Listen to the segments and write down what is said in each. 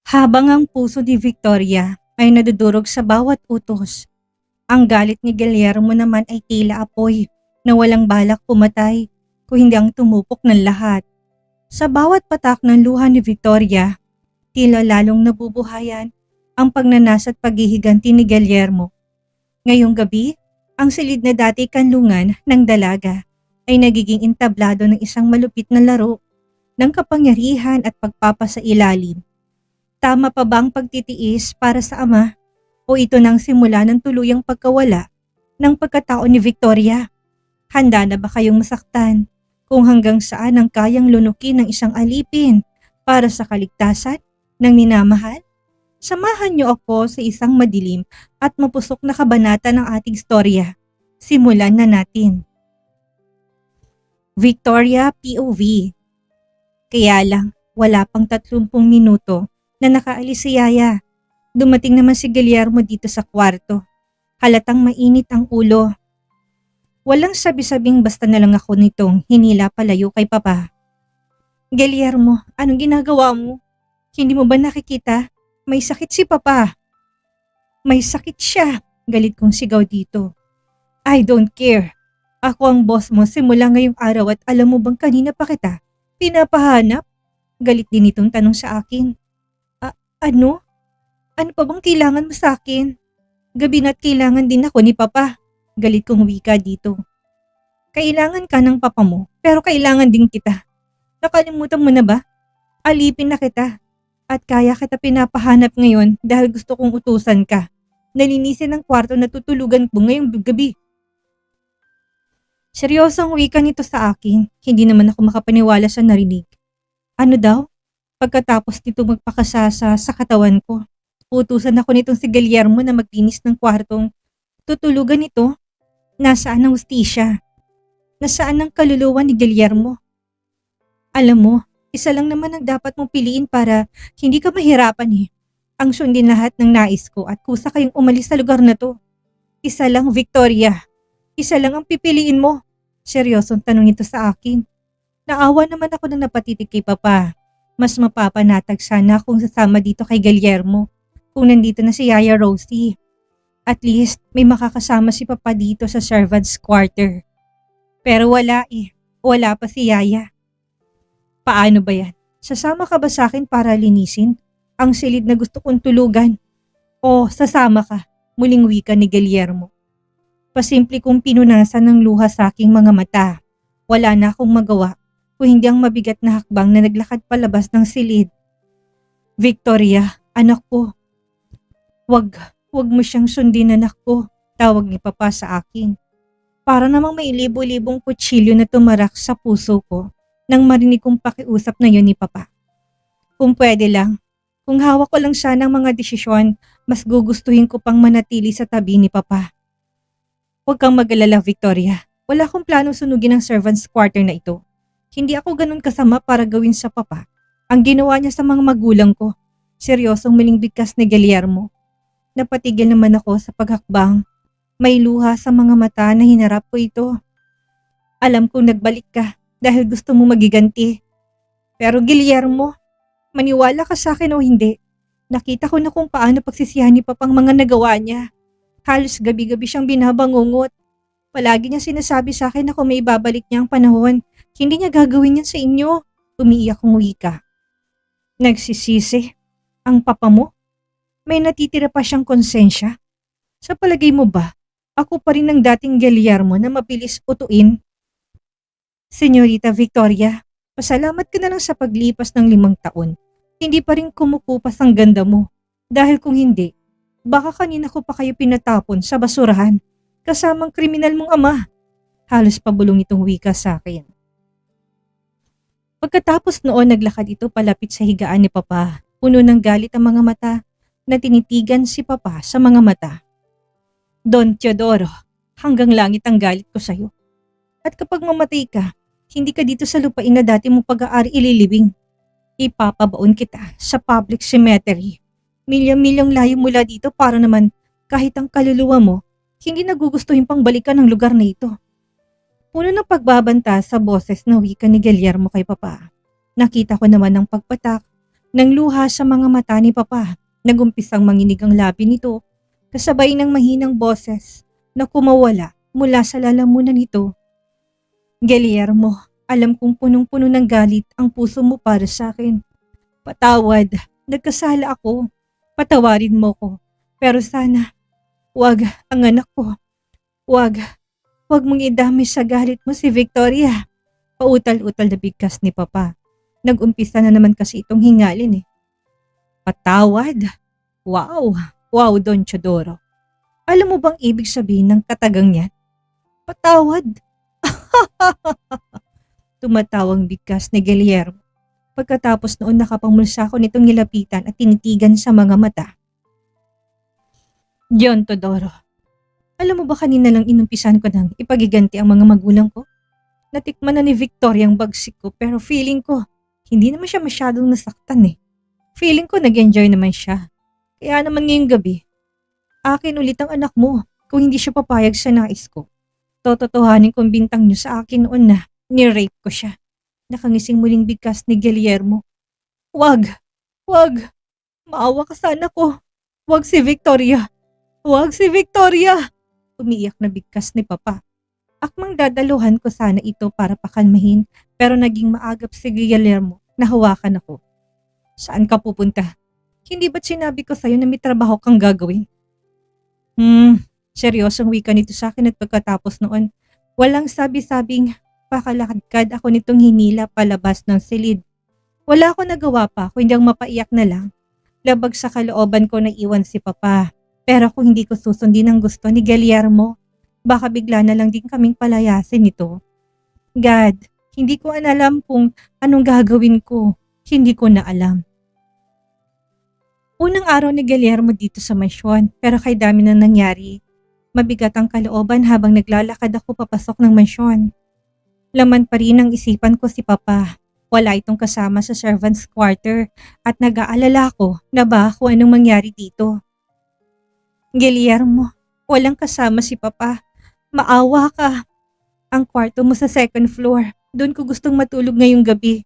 Habang ang puso ni Victoria ay nadudurog sa bawat utos, ang galit ni Guillermo naman ay tila apoy na walang balak pumatay kung hindi ang tumupok ng lahat. Sa bawat patak ng luha ni Victoria, tila lalong nabubuhayan ang pagnanasa at paghihiganti ni Guillermo. Ngayong gabi, ang silid na dati kanlungan ng dalaga ay nagiging entablado ng isang malupit na laro ng kapangyarihan at pagpapasailalim. Tama pa ba ang pagtitiis para sa ama o ito nang simula ng tuluyang pagkawala ng pagkatao ni Victoria? Handa na ba kayong masaktan kung hanggang saan ang kayang lunukin ng isang alipin para sa kaligtasan ng minamahal? Samahan niyo ako sa isang madilim at mapusok na kabanata ng ating storya. Simulan na natin. Victoria POV. Kaya lang, wala pang 30 minuto na nakaalis si Yaya. Dumating naman si Guillermo dito sa kwarto. Halatang mainit ang ulo. Walang sabi-sabing basta na lang ako nitong hinila palayo kay Papa. Guillermo, anong ginagawa mo? Hindi mo ba nakikita? May sakit si Papa. May sakit siya, galit kong sigaw dito. I don't care. Ako ang boss mo simula ngayong araw at alam mo bang kanina pa kita pinapahanap? Galit din itong tanong sa akin. Ano? Ano pa bang kailangan mo sa akin? Gabi na't kailangan din ako ni Papa. Galit kong wika dito. Kailangan ka ng papa mo, pero kailangan din kita. Nakalimutan mo na ba? Alipin na kita. At kaya kita pinapahanap ngayon dahil gusto kong utusan ka. Nalinisin ang kwarto na tutulugan ko ngayong gabi. Seryosong wika nito sa akin, hindi naman ako makapaniwala sa narinig. Ano daw? Pagkatapos nito magpakasasa sa katawan ko, utusan ako nitong si Guillermo na maglinis ng kwartong tutulugan nito. Nasaan ang hustisya? Nasaan ang kaluluwa ni Guillermo? Alam mo, isa lang naman ang dapat mong piliin para hindi ka mahirapan Ang sundin lahat ng nais ko at kusa kayong umalis sa lugar na to. Isa lang, Victoria. Isa lang ang pipiliin mo. Seryosong tanong ito sa akin. Naawa naman ako na napatitig kay Papa. Mas mapapanatag sana kung sasama dito kay Guillermo kung nandito na si Yaya Rosie. At least may makakasama si Papa dito sa servants quarter. Pero wala Wala pa si Yaya. Paano ba yan? Sasama ka ba sa akin para linisin ang silid na gusto kong tulugan? O sasama ka? Muling wika ni Guillermo. Pasimple kong pinunasan ng luha sa aking mga mata. Wala na akong magawa kung hindi ang mabigat na hakbang na naglakad palabas ng silid. Victoria, anak ko. Wag mo siyang sundin, anak ko. Tawag ni Papa sa akin. Para namang may libo-libong kutsilyo na tumarak sa puso ko nang marinig kong pakiusap na yun ni Papa. Kung pwede lang, kung hawak ko lang siya ng mga desisyon, mas gugustuhin ko pang manatili sa tabi ni Papa. Huwag kang mag-alala, Victoria. Wala akong planong sunugin ang servants quarter na ito. Hindi ako ganun kasama para gawin sa Papa ang ginawa niya sa mga magulang ko. Seryosong muling bigkas ni Guillermo. Napatigil naman ako sa paghakbang. May luha sa mga mata na hinarap ko ito. Alam kong nagbalik ka dahil gusto mo magiganti. Pero Guillermo, maniwala ka sa akin o hindi, nakita ko na kung paano pagsisihan ni Papang mga nagawa niya. Halos gabi-gabi siyang binabangungot. Palagi niya sinasabi sa akin na kung may babalik niya ang panahon, hindi niya gagawin yan sa inyo. Umiiyak kong wika. Nagsisisi? Ang papa mo? May natitira pa siyang konsensya? Sa palagay mo ba, ako pa rin ang dating Guillermo na mabilis utuin? Senyorita Victoria, pasalamat ka na lang sa paglipas ng 5 taon. Hindi pa rin kumukupas ang ganda mo. Dahil kung hindi, baka kanina ko pa kayo pinatapon sa basurahan kasamang kriminal mong ama. Halos pabulong itong wika sa akin. Pagkatapos noon naglakad ito palapit sa higaan ni Papa. Puno ng galit ang mga mata na tinitigan si Papa sa mga mata. Don Teodoro, hanggang langit ang galit ko sa'yo. At kapag mamatay ka, hindi ka dito sa lupain na dati mong pag-aari ililibing. Ipapabaon kita sa public cemetery. Milyang-milyang layo mula dito para naman kahit ang kaluluwa mo, hindi nagugustuhin pang balikan ng lugar na ito. Puno ng pagbabanta sa boses na wika ni Guillermo kay Papa. Nakita ko naman ang pagpatak Nang luha sa mga mata ni Papa, nagumpisang manginig ang labi nito kasabay ng mahinang boses na kumawala mula sa lalamunan nito. Guillermo, alam kong punong-puno ng galit ang puso mo para sa akin. Patawad, nagkasala ako. Patawarin mo ko. Pero sana, wag ang anak ko. Wag, wag mong idamay sa galit mo si Victoria. Pautal-utal na bigkas ni Papa. Nag-umpisa na naman kasi itong hingalin eh. Patawad? Wow, wow Don Chodoro. Alam mo bang ibig sabihin ng katagang yan? Patawad? Tumatawang bigkas ni Guillermo. Pagkatapos noon nakapamulsa ko nitong nilapitan at tinitigan sa mga mata. John Todoro, alam mo ba kanina lang inumpisan ko nang ipagiganti ang mga magulang ko? Natikman na ni Victoria ang bagsik ko pero feeling ko hindi naman siya masyadong nasaktan eh. Feeling ko nag-enjoy naman siya. Kaya naman ngayong gabi, akin ulit ang anak mo kung hindi siya papayag sa nais ko. Tototohanin kong bintang niyo sa akin noon na ni-rape ko siya. Nakangising muling bigkas ni Guillermo. Wag! Wag! Maawa ka sa anak ko. Wag si Victoria! Wag si Victoria! Umiiyak na bigkas ni Papa. Akmang dadaluhan ko sana ito para pakalmahin pero naging maagap si Guillermo na hawakan ako. Saan ka pupunta? Hindi ba't sinabi ko sa'yo na may trabaho kang gagawin? Seryosong wika nito sa akin at pagkatapos noon, walang sabi-sabing pakalakad ako nitong hinila palabas ng silid. Wala ako nagawa pa kundi ang mapaiyak na lang. Labag sa kalooban ko na iwan si Papa. Pero kung hindi ko susundin ang gusto ni Guillermo, baka bigla na lang din kaming palayasin ito. God, hindi ko alam kung anong gagawin ko. Hindi ko na alam. Unang araw ni Guillermo dito sa mansyon pero kay dami na nangyari. Mabigat ang kalooban habang naglalakad ako papasok ng mansyon. Laman pa rin ang isipan ko si Papa. Wala itong kasama sa servants quarter at nag-aalala ko na ba kung anong mangyari dito. Guillermo, walang kasama si Papa. Maawa ka. Ang kwarto mo sa second floor. Doon ko gustong matulog ngayong gabi.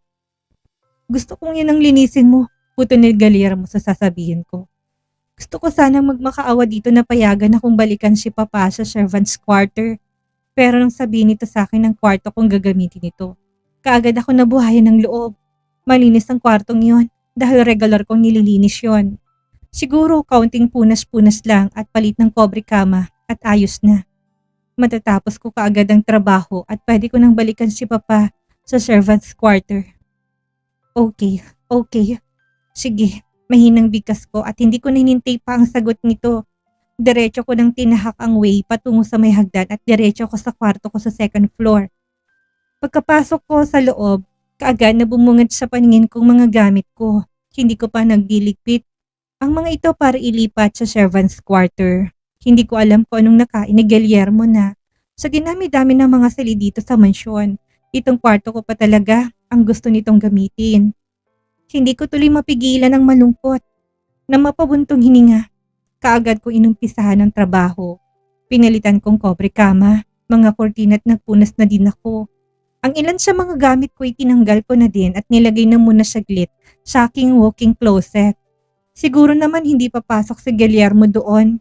Gusto kong yun ang linisin mo. Puto ni Guillermo sa sasabihin ko. Gusto ko sanang magmakaawa dito na payagan akong balikan si Papa sa servants quarter. Pero nang sabihin nito sa akin ng kwarto kong gagamitin ito, kaagad ako nabuhayan ng loob. Malinis ang kwartong yon dahil regular kong nililinis yon. Siguro kaunting punas-punas lang at palit ng kobre kama at ayos na. Matatapos ko kaagad ang trabaho at pwede ko nang balikan si Papa sa servants quarter. Okay. Sige, mahinang bigkas ko at hindi ko hinintay pa ang sagot nito. Diretso ko nang tinahak ang way patungo sa may hagdan at diretso ko sa kwarto ko sa second floor. Pagkapasok ko sa loob, kaagad na bumungad sa paningin kong mga gamit ko. Hindi ko pa nagdiligpit ang mga ito para ilipat sa servants quarter. Hindi ko alam kung anong nakain ni Guillermo na sa dinami-dami ng mga sali dito sa mansyon. Itong kwarto ko pa talaga ang gusto nitong gamitin. Hindi ko tuloy mapigilan ng malungkot na mapabuntong hininga. Kaagad ko inumpisahan ang trabaho. Pinalitan kong kobre kama, mga kortina at nagpunas na din ako. Ang ilan sa mga gamit ko ay tinanggal ko na din at nilagay na muna saglit sa aking walk-in closet. Siguro naman hindi papasok si Guillermo doon.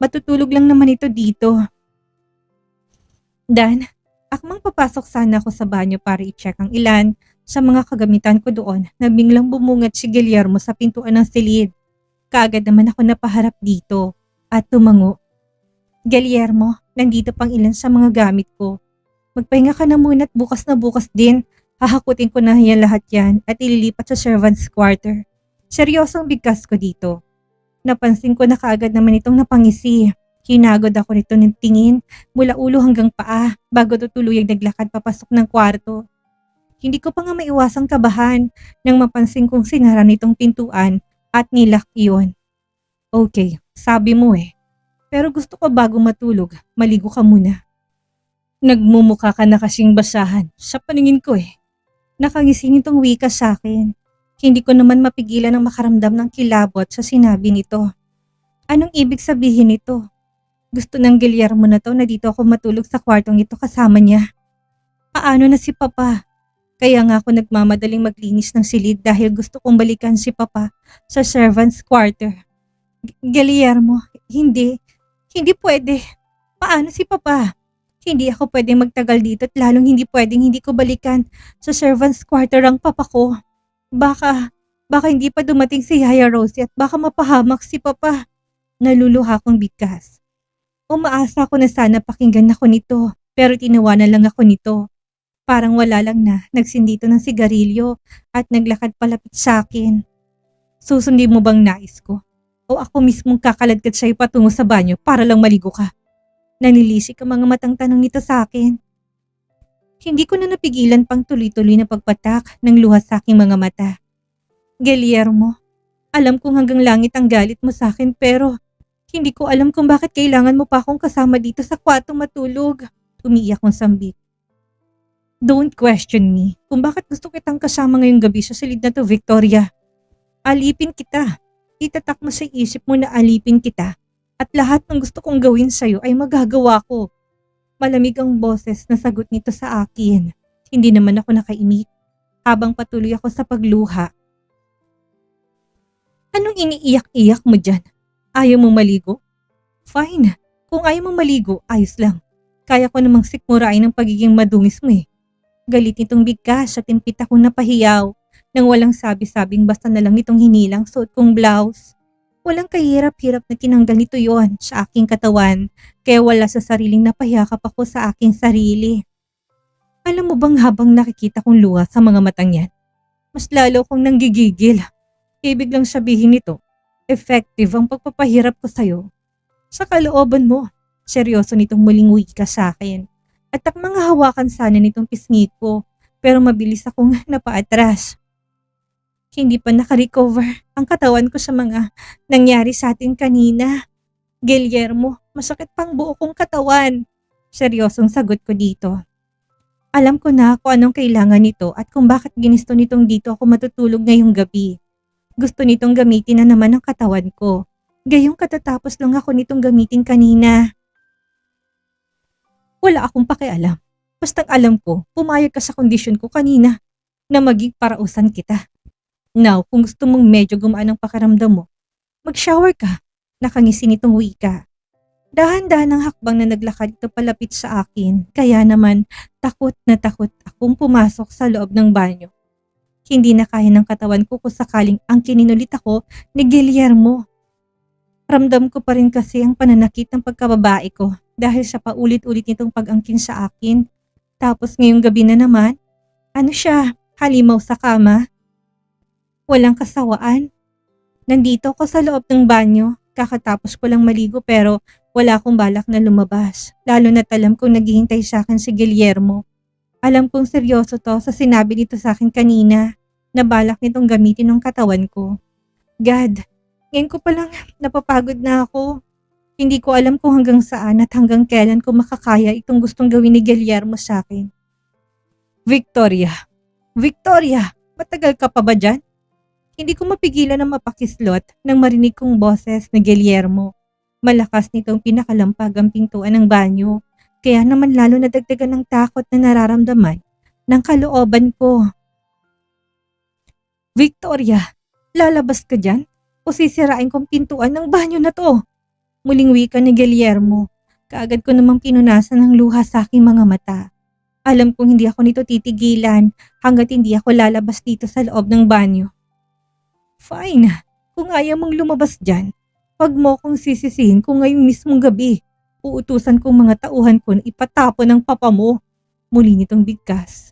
Matutulog lang naman ito dito. Dan, akmang papasok sana ako sa banyo para i-check ang ilan sa mga kagamitan ko doon na biglang bumungad si Guillermo sa pintuan ng silid. Kaagad naman ako napaharap dito at tumango. Guillermo, nandito pang ilan sa mga gamit ko. Magpahinga ka na muna at bukas na bukas din. Hahakutin ko na yan lahat yan at ililipat sa servants quarter. Seryosong bigkas ko dito. Napansin ko na kaagad naman itong napangisi. Hinagod ako nito ng tingin mula ulo hanggang paa bago tutuluyang naglakad papasok ng kwarto. Hindi ko pa nga maiwasang kabahan nang mapansin kong sinara nitong pintuan at nilak iyon. Okay, sabi mo eh. Pero gusto ko bago matulog, maligo ka muna. Nagmumukha ka na kasing basahan sa paningin ko eh. Nakangising itong wika sa akin. Hindi ko naman mapigilan ang makaramdam ng kilabot sa sinabi nito. Anong ibig sabihin nito? Gusto ng Guillermo na to na dito ako matulog sa kwartong ito kasama niya. Paano na si Papa? Kaya nga ako nagmamadaling maglinis ng silid dahil gusto kong balikan si Papa sa servants quarter. Guillermo, hindi. Hindi pwede. Paano si Papa? Hindi ako pwedeng magtagal dito at lalong hindi pwedeng hindi ko balikan sa servants quarter ang papa ko. Baka hindi pa dumating si Yaya Rosie at baka mapahamak si Papa. Naluluha kong bigkas. Umaasa ako na sana pakinggan ako nito pero tinawanan lang ako nito. Parang wala lang na nagsindito ng sigarilyo at naglakad palapit sa akin. Susundin mo bang nais ko? O ako mismong kakaladkad sa'yo patungo sa banyo para lang maligo ka? Nanilisik ang mga matang tanong nito sa akin. Hindi ko na napigilan pang tuloy-tuloy na pagpatak ng luha sa aking mga mata. Guillermo, alam kong hanggang langit ang galit mo sa akin pero hindi ko alam kung bakit kailangan mo pa akong kasama dito sa kwartong matulog. Umiiyak kong sambit. Don't question me kung bakit gusto kitang kasama ngayong gabi sa silid na to, Victoria. Alipin kita. Itatak mo sa isip mo na alipin kita. At lahat ng gusto kong gawin sa'yo ay magagawa ko. Malamig ang boses na sagot nito sa akin. Hindi naman ako nakaimik. Habang patuloy ako sa pagluha. Anong iniiyak-iyak mo dyan? Ayaw mong maligo? Fine. Kung ayaw mong maligo, ayos lang. Kaya ko namang sikmurain ng pagiging madungis mo eh. Galit nitong bigkas at impit akong napahiyaw nang walang sabi-sabing basta na lang nitong hinilang suot kong blouse. Walang kahirap-hirap na tinanggal nito yon sa aking katawan kaya wala sa sariling napahiyakap ako sa aking sarili. Alam mo bang habang nakikita kong luha sa mga matang yan, mas lalo kong nanggigigil. Ibig lang sabihin nito, effective ang pagpapahirap ko sa'yo. Sa kalooban mo, seryoso nitong muling wika sa akin. At ang mga hawakan sana nitong pisngi ko pero mabilis akong napaatras. Hindi pa nakarecover ang katawan ko sa mga nangyari sa atin kanina. Guillermo, masakit pang buo kong katawan. Seryosong sagot ko dito. Alam ko na kung anong kailangan nito at kung bakit ginisto nitong dito ako matutulog ngayong gabi. Gusto nitong gamitin na naman ang katawan ko. Gayong katatapos lang ako nitong gamitin kanina. Wala akong pakialam. Bastang alam ko, pumayag ka sa kondisyon ko kanina na maging parausan kita. Now, kung gusto mong medyo gumaan ang pakiramdam mo, mag-shower ka. Nakangisi nitong wika. Dahan-dahan ang hakbang na naglakad ito palapit sa akin, kaya naman takot na takot akong pumasok sa loob ng banyo. Hindi na kaya ng katawan ko kung sakaling ang kininulit ako ni Guillermo. Ramdam ko pa rin kasi ang pananakit ng pagkababae ko dahil sa paulit-ulit nitong pag-angkin sa akin. Tapos ngayong gabi na naman, ano siya, halimaw sa kama? Walang kasawaan. Nandito ako sa loob ng banyo, kakatapos ko lang maligo pero wala akong balak na lumabas. Lalo na't alam kong naghihintay sa akin si Guillermo. Alam kong seryoso to sa sinabi nito sa akin kanina na balak nitong gamitin ng katawan ko. God, ngayon ko palang napapagod na ako. Hindi ko alam kung hanggang saan at hanggang kailan ko makakaya itong gustong gawin ni Guillermo sa akin. Victoria, matagal ka pa ba dyan? Hindi ko mapigilan na mapakislot nang marinig kong boses ni Guillermo. Malakas nitong pinakalampag ang pintuan ng banyo, kaya naman lalo nadagdagan ng takot na nararamdaman ng kalooban ko. Victoria, lalabas ka dyan o sisirain kong pintuan ng banyo na to? Muling wika ni Guillermo. Kaagad ko namang pinunasan ng luha sa aking mga mata. Alam kong hindi ako nito titigilan hanggat hindi ako lalabas dito sa loob ng banyo. Fine, kung ayaw mong lumabas dyan, wag mo kong sisisihin kung ngayong mismong gabi. Uutusan kong mga tauhan ko na ipatapon ng papa mo. Muli nitong bigkas.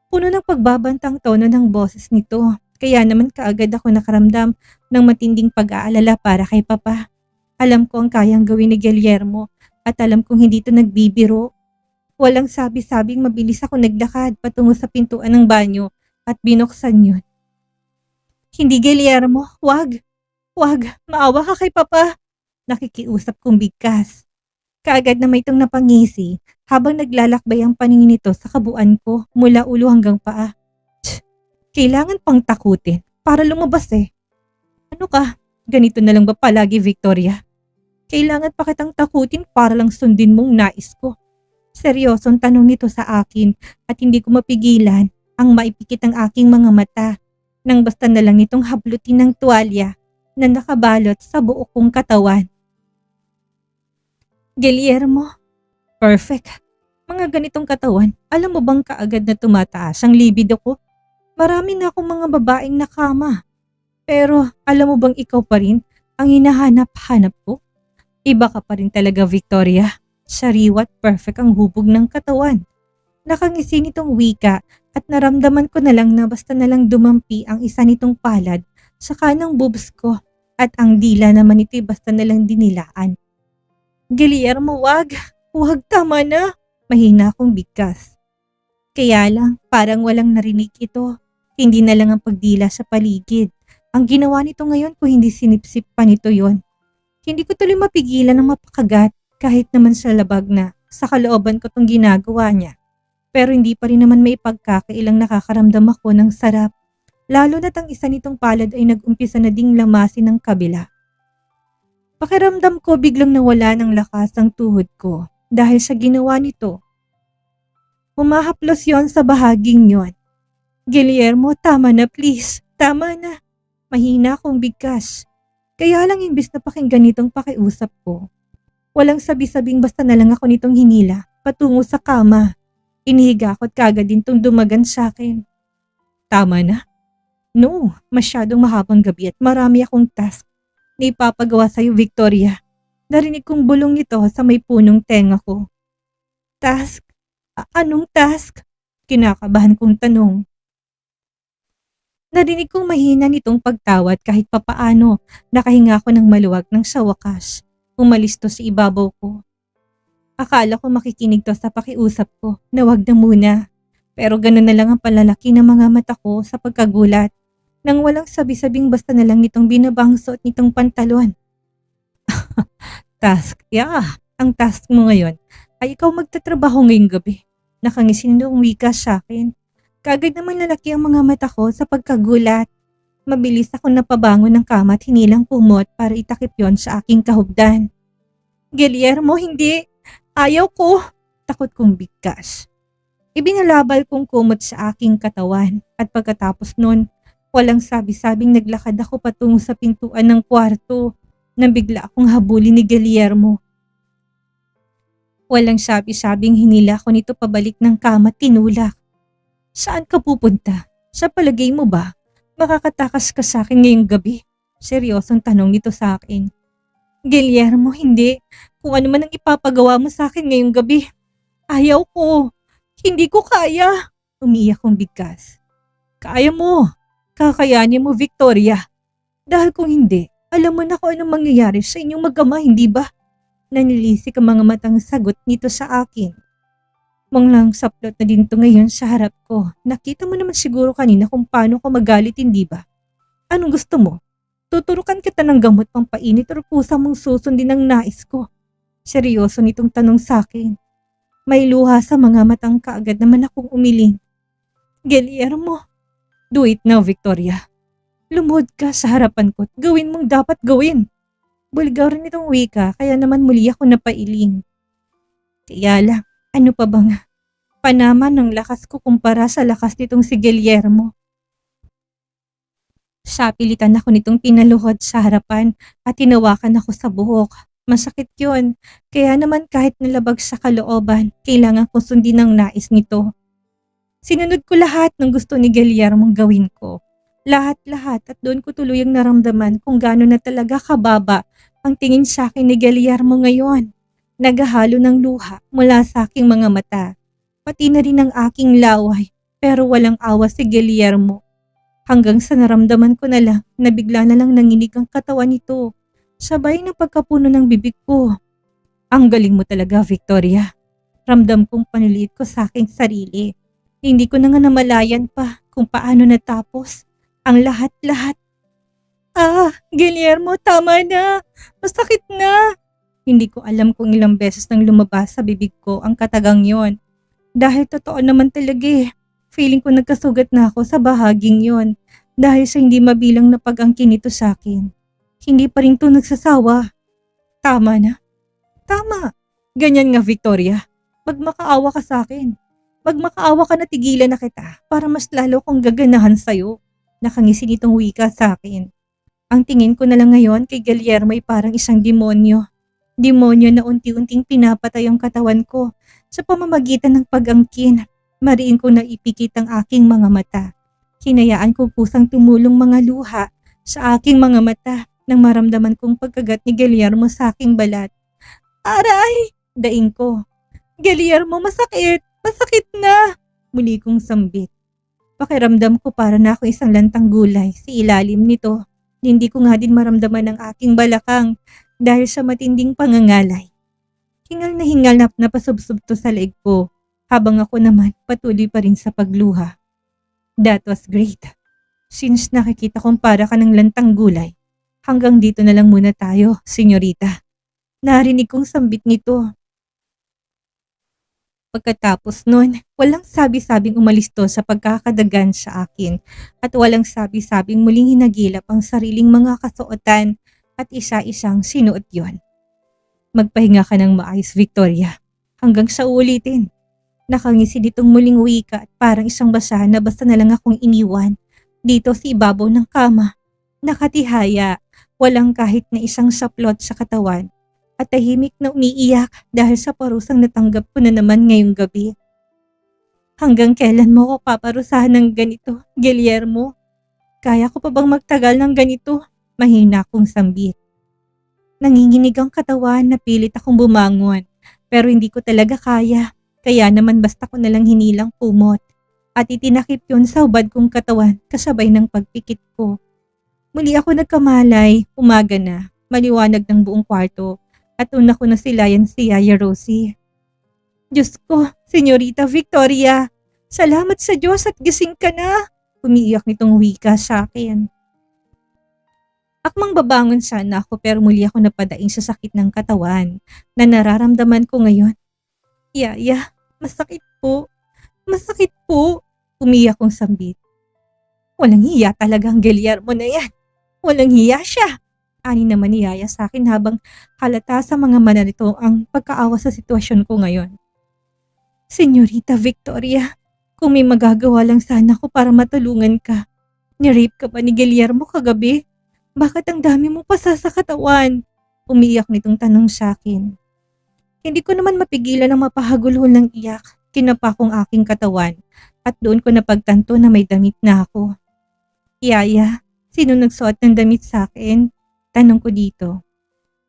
Puno ng pagbabantang tono ng boses nito, kaya naman kaagad ako nakaramdam ng matinding pag-aalala para kay papa. Alam ko ang kayang gawin ni Guillermo at alam kong hindi ito nagbibiro. Walang sabi-sabing mabilis ako naglakad patungo sa pintuan ng banyo at binuksan yun. Hindi Guillermo, wag, maawa ka kay papa. Nakikiusap kong bigkas. Kaagad na may itong napangisi habang naglalakbay ang paningin nito sa kabuuan ko mula ulo hanggang paa. Kailangan pang takutin para lumabas eh. Ano ka? Ganito na lang ba palagi, Victoria? Kailangan pa kitang takutin para lang sundin mong nais ko. Seryosong tanong nito sa akin at hindi ko mapigilan ang maipikit ang aking mga mata nang basta na lang nitong hablutin ng tuwalya na nakabalot sa buo kong katawan. Guillermo, perfect. Mga ganitong katawan, alam mo bang kaagad na tumataas ang libido ko? Marami na akong mga babaeng nakama. Pero alam mo bang ikaw pa rin ang hinahanap-hanap ko? Iba ka pa rin talaga, Victoria. Sariwa't perfect ang hubog ng katawan. Nakangisi nitong wika at naramdaman ko na lang na basta na lang dumampi ang isa nitong palad sa kanang boobs ko at ang dila naman ito'y basta na lang dinilaan. Guillermo, wag. Huwag, tama na. Mahina akong bigkas. Kaya lang, parang walang narinig ito. Hindi na lang ang pagdila sa paligid. Ang ginawa nito ngayon kung hindi sinipsip pa nito yon. Hindi ko tuloy mapigilan ng mapakagat kahit naman sa labag na sa kalooban ko tong ginagawa niya. Pero hindi pa rin naman may pagkakailang nakakaramdam ako ng sarap. Lalo na't ang isa nitong palad ay nag-umpisa na ding lamasin ng kabila. Pakiramdam ko biglang nawala ng lakas ang tuhod ko dahil sa ginawa nito. Humahaplos yon sa bahaging yon. Guillermo, tama na please. Tama na. Mahina akong bigkas. Kaya lang imbis na pakinggan nitong pakiusap ko. Walang sabi-sabing basta na lang ako nitong hinila patungo sa kama. Inihiga ko at kagad din tong dumagan sa akin. Tama na? No, masyadong mahabang gabi at marami akong task na ipapagawa sa'yo, Victoria. Narinig kong bulong nito sa may punong tenga ko. Task? Anong task? Kinakabahan kong tanong. Narinig kong mahina nitong pagtawad kahit papaano nakahinga ko ng maluwag nang sa wakas. Umalis to sa ibabaw ko. Akala ko makikinig to sa pakiusap ko na wag na muna. Pero ganun na lang ang palalaki ng mga mata ko sa pagkagulat nang walang sabi-sabing basta na lang nitong binabangso at nitong pantalon. Task? Yeah, ang task mo ngayon ay ikaw magtatrabaho ngayong gabi. Nakangisi nitong wika sa akin. Kaagad naman lalaki ang mga mata ko sa pagkagulat. Mabilis akong napabangon ng kama at hinilang kumot para itakip yon sa aking kahugdan. Guillermo, hindi. Ayaw ko. Takot kong bigkas. Ibinalabal kong kumot sa aking katawan at pagkatapos nun, walang sabi-sabing naglakad ako patungo sa pintuan ng kwarto nang bigla akong habulin ni Guillermo. Walang sabi-sabing hinila ko nito pabalik ng kama at tinulak. Saan ka pupunta? Sa palagay mo ba? Makakatakas ka sa akin ngayong gabi? Seryosong tanong nito sa akin. Guillermo, hindi. Kung ano man ang ipapagawa mo sa akin ngayong gabi. Ayaw ko. Hindi ko kaya. Umiiyak kong bigkas. Kaya mo. Kakayanin mo, Victoria. Dahil kung hindi, alam mo na kung anong mangyayari sa inyong mag-ama, hindi ba? Nanilisik ang mga matang sagot nito sa akin. Manglang saplot na din to ngayon sa harap ko. Nakita mo naman siguro kanina kung paano ko magalit, hindi ba? Anong gusto mo? Tuturukan kita ng gamot pang painit o pusa mong susundin ang nais ko? Seryoso nitong tanong sa akin. May luha sa mga matang kaagad naman akong umiling. Guillermo, do it now, Victoria. Lumuhod ka sa harapan ko at gawin mong dapat gawin. Bulgar rin itong wika kaya naman muli ako napailing. Kaya lang, ano pa ba nga? Panama ng lakas ko kumpara sa lakas nitong si Guillermo. Sapilitan ako nitong pinaluhod sa harapan at tinawakan ako sa buhok. Masakit yun. Kaya naman kahit nalabag sa kalooban, kailangan kong sundin ang nais nito. Sinunod ko lahat ng gusto ni Guillermo gawin ko. Lahat-lahat at doon ko tuluyang naramdaman kung gaano na talaga kababa ang tingin sa akin ni Guillermo ngayon. Naghahalo ng luha mula sa aking mga mata. Pati na rin ang aking laway pero walang awa si Guillermo. Hanggang sa naramdaman ko na lang na bigla na lang nanginig ang katawan nito. Sabay ng pagkapuno ng bibig ko. Ang galing mo talaga, Victoria. Ramdam kong paniliit ko sa aking sarili. Hindi ko na nga namalayan pa kung paano natapos ang lahat-lahat. Guillermo, tama na. Masakit na. Hindi ko alam kung ilang beses nang lumabas sa bibig ko ang katagang yon. Dahil totoo naman talaga eh. Feeling ko nagkasugat na ako sa bahaging yon dahil sa hindi mabilang na pag-angkin nito sa akin. Hindi pa rin to nagsasawa. Tama na. Tama. Ganyan nga, Victoria. Pag makaawa ka sa akin. Pag makaawa ka na tigilan na kita para mas lalo kong gaganahan sa'yo. Nakangisi nitong wika sa akin. Ang tingin ko na lang ngayon kay Guillermo ay parang isang demonyo. Demonyo na unti-unting pinapatay ang katawan ko sa pamamagitan ng pag-angkin. Mariin ko na ipikit ang aking mga mata. Hinayaan ko kusang tumulong mga luha sa aking mga mata nang maramdaman kong pagkagat ni Guillermo sa aking balat. Aray! Daing ko. Guillermo, masakit! Masakit na! Muli kong sambit. Pakiramdam ko para na ako isang lantang gulay sa ilalim nito. Hindi ko nga din maramdaman ang aking balakang dahil sa matinding pangangalay. Hingal na napasubsob to sa leeg ko habang ako naman patuloy pa rin sa pagluha. That was great. Since nakikita kong para ka ng lantang gulay, hanggang dito na lang muna tayo, senyorita. Narinig kong sambit nito. Pagkatapos nun, walang sabi-sabing umalis to sa pagkakadagan sa akin at walang sabi-sabing muling hinagilap ang sariling mga kasuotan at isa-isang sinuot yon. Magpahinga ka ng maayos, Victoria, hanggang sa ulitin. Nakangisi ditong muling wika at parang isang basahan na basta na lang akong iniwan dito sa ibabaw ng kama. Nakatihaya, walang kahit na isang saplot sa katawan. At tahimik na umiiyak dahil sa parusang natanggap ko na naman ngayong gabi. Hanggang kailan mo ko paparusahan ng ganito, Guillermo? Kaya ko pa bang magtagal ng ganito? Mahina akong sambit. Nanginginig ang katawan na pilit akong bumangon, pero hindi ko talaga kaya. Kaya naman basta ko nalang hinilang kumot at itinakip yun sa hubad kong katawan kasabay ng pagpikit ko. Muli ako nagkamalay, umaga na, maliwanag ng buong kwarto. At una ko na silayan si Yaya Rosie. Diyos ko, Senyorita Victoria, salamat sa Diyos at gising ka na. Umiiyak nitong wika sa akin. Akmang babangon sana ako pero muli ako napadaing sa sakit ng katawan na nararamdaman ko ngayon. Yaya, masakit po. Masakit po. Umiiyak kong sambit. Walang hiya talaga ang Guillermo na yan. Walang hiya siya. Ani naman ni Yaya sa akin habang halata sa mga mata nito ang pagkaawa sa sitwasyon ko ngayon. Senyorita Victoria, kung may magagawa lang sana ako para matulungan ka. Ni-rape ka ba ni Guillermo kagabi? Bakit ang dami mo pasa sa katawan? Umiiyak nitong tanong sa akin. Hindi ko naman mapigilan ang mapahagulhol ng iyak. Kinapa kong aking katawan at doon ko napagtanto na may damit na ako. Yaya, sino nagsuot ng damit sa akin? Tanong ko dito.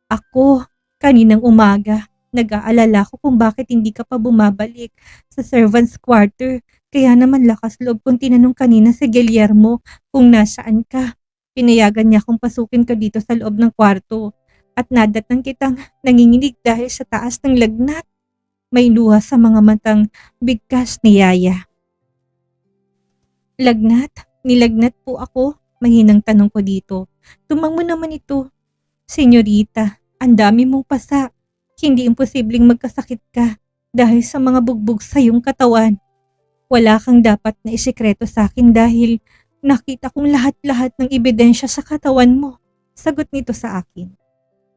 Ako, kaninang umaga, nag-aalala ko kung bakit hindi ka pa bumabalik sa servants quarter. Kaya naman lakas loob kong tinanong kanina si Guillermo kung nasaan ka. Pinayagan niya kung pasukin ka dito sa loob ng kwarto at nadatnan kitang nanginginig dahil sa taas ng lagnat. May luha sa mga matang bigkas ni Yaya. Lagnat? Nilagnat po ako? Mahinang tanong ko dito. Tumang mo naman ito. Senyorita, ang dami mong pasa. Hindi imposibleng magkasakit ka dahil sa mga bugbog sa iyong katawan. Wala kang dapat na isikreto sa akin dahil nakita kong lahat-lahat ng ebidensya sa katawan mo. Sagot nito sa akin.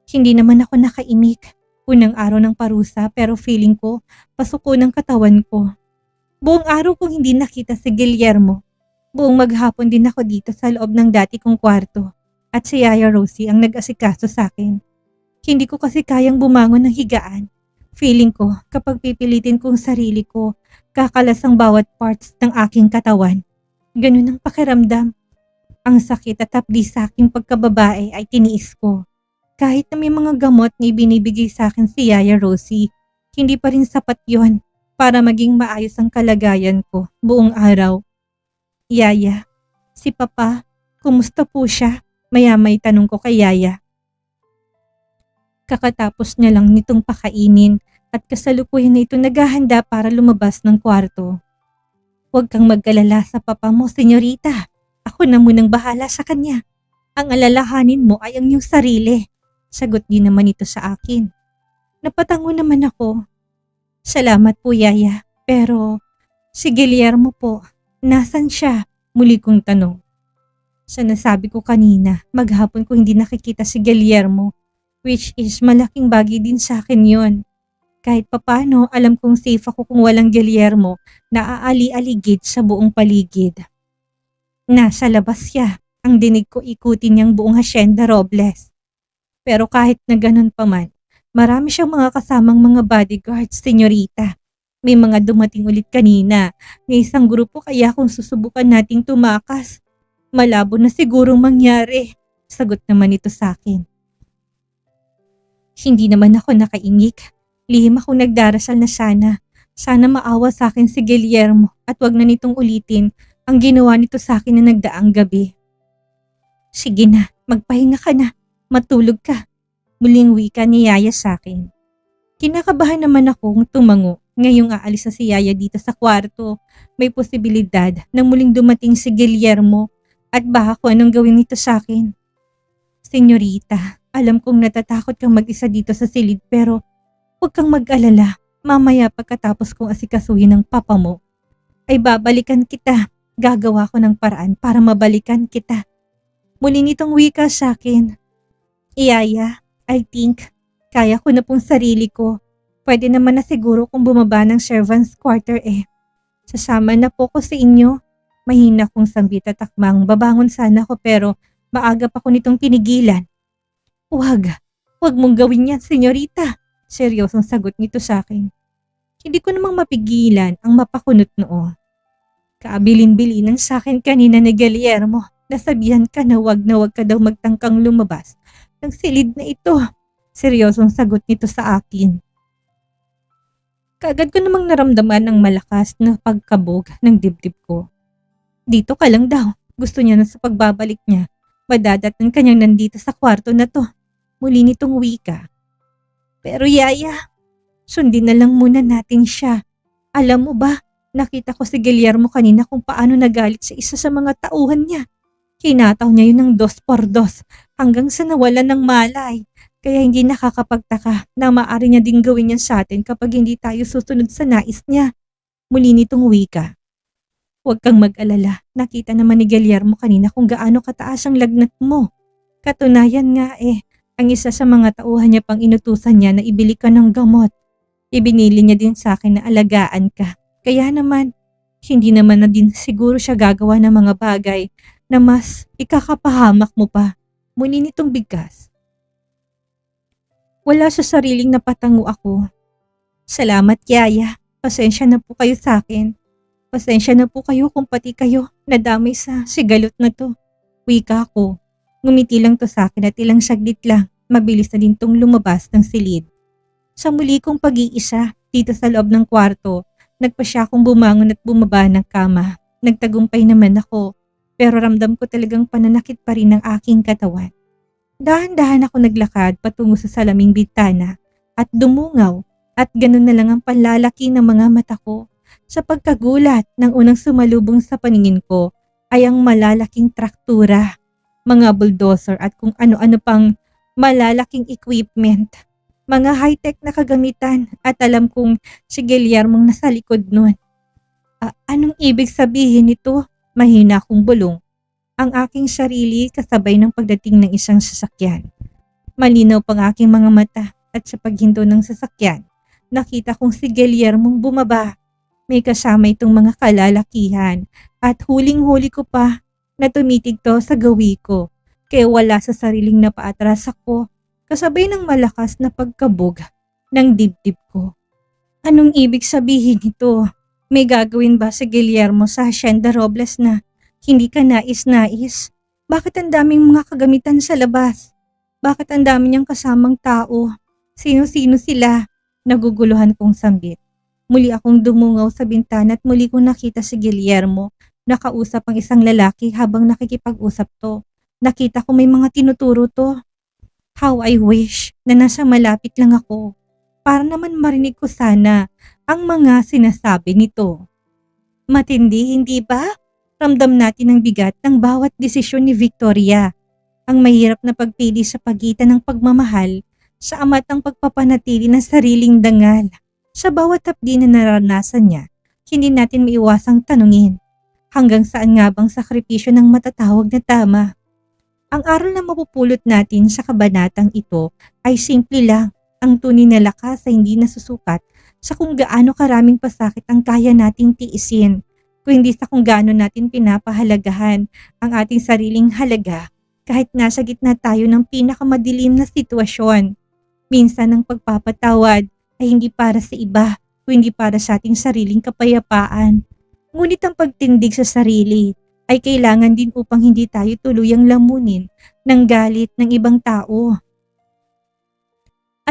Hindi naman ako nakaimik. Unang araw ng parusa pero feeling ko pasuko ng katawan ko. Buong araw kong hindi nakita si Guillermo. Buong maghapon din ako dito sa loob ng dati kong kwarto at si Yaya Rosie ang nag-asikaso sa akin. Hindi ko kasi kayang bumangon ng higaan. Feeling ko kapag pipilitin kong sarili ko, kakalas ang bawat parts ng aking katawan. Ganun ang pakiramdam. Ang sakit at hapdi sa aking pagkababae ay tiniis ko. Kahit na may mga gamot na ibinibigay sa akin si Yaya Rosie, hindi pa rin sapat yon para maging maayos ang kalagayan ko buong araw. Yaya, si Papa, kumusta po siya? May tanong ko kay Yaya. Kakatapos niya lang nitong pakainin at kasalukuyan na ito naghahanda para lumabas ng kwarto. Huwag kang mag-alala sa papa mo, senyorita. Ako na munang bahala sa kanya. Ang alalahanin mo ay ang iyong sarili. Sagot din naman ito sa akin. Napatango naman ako. Salamat po, Yaya. Pero si Guillermo po, nasan siya? Muli kong tanong. Sa nasabi ko kanina, maghapon ko hindi nakikita si Guillermo, which is malaking bagay din sa akin yon. Kahit papano, alam kong safe ako kung walang Guillermo na aali-aligid sa buong paligid. Nasa labas siya. Ang dinig ko ikutin niyang buong Hacienda Robles. Pero kahit na ganun pa man, marami siyang mga kasamang mga bodyguards, senyorita. May mga dumating ulit kanina. May isang grupo kaya kung susubukan nating tumakas, malabo na sigurong mangyari. Sagot naman ito sa akin. Hindi naman ako nakaimik. Lihim akong nagdarasal na sana maawa sa akin si Guillermo at wag na nitong ulitin ang ginawa nito sa akin na nagdaang gabi. Sige na, magpahinga ka na, matulog ka. Muling wika ni Yaya sa akin. Kinakabahan naman akong tumango. Ngayong aalis na si Yaya dito sa kwarto, may posibilidad na muling dumating si Guillermo at baka kung anong gawin nito sa akin. Senyorita, alam kong natatakot kang mag-isa dito sa silid pero huwag kang mag-alala. Mamaya pagkatapos kong asikasuhin ng papa mo, ay babalikan kita. Gagawa ko ng paraan para mabalikan kita. Muli nitong wika sa akin. Yaya, I think kaya ko na pong sarili ko. Pwede naman na siguro kung bumaba ng servants quarter eh. Sasama na po ko sa inyo. Mahina kong sambit at akmang babangon sana ko pero maaga pa ko nitong pinigilan. Huwag mong gawin yan, senyorita. Seryosong sagot nito sa akin. Hindi ko namang mapigilan ang mapakunot noo. Kaabilin-bilinan sa akin kanina ni Guillermo. Nasabihan ka na wag ka daw magtangkang lumabas ng silid na ito. Seryosong sagot nito sa akin. Kaagad ko namang naramdaman ng malakas na pagkabog ng dibdib ko. Dito ka lang daw. Gusto niya na sa pagbabalik niya. Madadatnan kanyang nandito sa kwarto na to. Muli nitong wika. Pero Yaya, sundin na lang muna natin siya. Alam mo ba, nakita ko si Guillermo kanina kung paano nagalit sa isa sa mga tauhan niya. Hinataw niya yun ng 2x2 hanggang sa nawalan ng malay. Kaya hindi nakakapagtaka na maaari niya ding gawin yan sa atin kapag hindi tayo susunod sa nais niya. Muli nitong wika. Huwag kang mag-alala. Nakita naman ni Guillermo kanina kung gaano kataas ang lagnat mo. Katunayan nga ang isa sa mga tauhan niya pang inutusan niya na ibili ka ng gamot. Ibinili niya din sa akin na alagaan ka. Kaya naman, hindi naman na din siguro siya gagawa ng mga bagay na mas ikakapahamak mo pa. Muli nitong bigkas. Wala sa sariling napatango ako. Salamat Yaya. Pasensya na po kayo sa akin. Pasensya na po kayo kung pati kayo nadamay sa sigalot na to. Wika ko. Ngumiti lang to sa akin at ilang saglit lang. Mabilis na din tong lumabas ng silid. Sa muli kong pag-iisa dito sa loob ng kwarto, nagpa siya akong bumangon at bumaba ng kama. Nagtagumpay naman ako. Pero ramdam ko talagang pananakit pa rin ang aking katawan. Dahan-dahan ako naglakad patungo sa salaming bintana at dumungaw at ganun na lang ang panlalaki ng mga mata ko. Sa pagkagulat ng unang sumalubong sa paningin ko ay ang malalaking traktura, mga bulldozer at kung ano-ano pang malalaking equipment. Mga high-tech na kagamitan at alam kong si Guillermo nasa likod nun. Anong ibig sabihin nito? Mahina akong bulong ang aking sarili kasabay ng pagdating ng isang sasakyan. Malinaw pang aking mga mata at sa paghinto ng sasakyan, nakita kong si Guillermo bumaba. May kasama itong mga kalalakihan at huling-huli ko pa na tumitig to sa gawi ko. Kaya wala sa sariling napaatras ako kasabay ng malakas na pagkabog ng dibdib ko. Anong ibig sabihin nito? May gagawin ba si Guillermo sa Hacienda Robles na hindi ka nais-nais? Bakit ang daming mga kagamitan sa labas? Bakit ang dami niyang kasamang tao? Sino-sino sila? Naguguluhan kong sambit. Muli akong dumungaw sa bintana at muli kong nakita si Guillermo. Nakausap ang isang lalaki habang nakikipag-usap to. Nakita ko may mga tinuturo to. How I wish na nasa malapit lang ako. Para naman marinig ko sana ang mga sinasabi nito. Matindi, hindi ba? Ramdam natin ang bigat ng bawat desisyon ni Victoria. Ang mahirap na pagpili sa pagitan ng pagmamahal sa amat ang pagpapanatili ng sariling dangal. Sa bawat hapdi na naranasan niya, hindi natin maiwasang tanungin. Hanggang saan nga bang sakripisyo ng matatawag na tama? Ang aral na mapupulot natin sa kabanatang ito ay simple lang. Ang tunay na lakas ay hindi nasusukat sa kung gaano karaming pasakit ang kaya nating tiisin, kundi sa kung gaano natin pinapahalagahan ang ating sariling halaga kahit nasa gitna tayo ng pinakamadilim na sitwasyon. Minsan ang pagpapatawad ay hindi para sa iba, kundi para sa ating sariling kapayapaan. Ngunit ang pagtindig sa sarili ay kailangan din upang hindi tayo tuluyang lamunin ng galit ng ibang tao.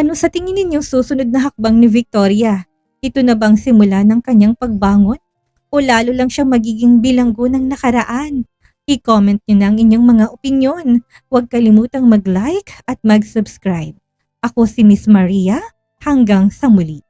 Ano sa tingin ninyong susunod na hakbang ni Victoria? Ito na bang simula ng kanyang pagbangon? O lalo lang siyang magiging bilanggo ng nakaraan? I-comment niyo na ang inyong mga opinyon. Huwag kalimutang mag-like at mag-subscribe. Ako si Miss Maria. Hanggang sa muli.